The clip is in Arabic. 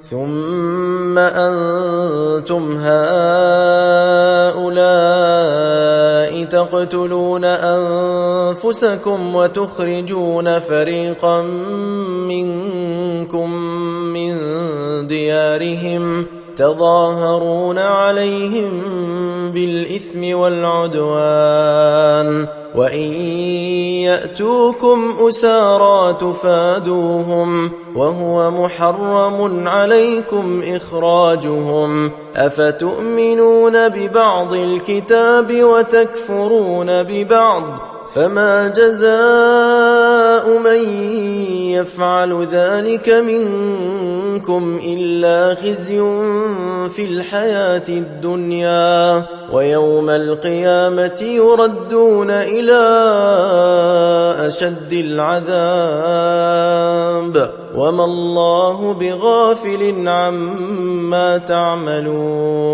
ثم أنتم هؤلاء تقتلون أنفسكم وتخرجون فريقا منكم من ديارهم تظاهرون عليهم بالإثم والعدوان وإن يأتوكم أسارى تفادوهم وهو محرم عليكم إخراجهم أفتؤمنون ببعض الكتاب وتكفرون ببعض فما جزاء من يفعل ذلك منكم إلا خزي في الحياة الدنيا ويوم القيامة يردون إلى أشد العذاب وما الله بغافل عما تعملون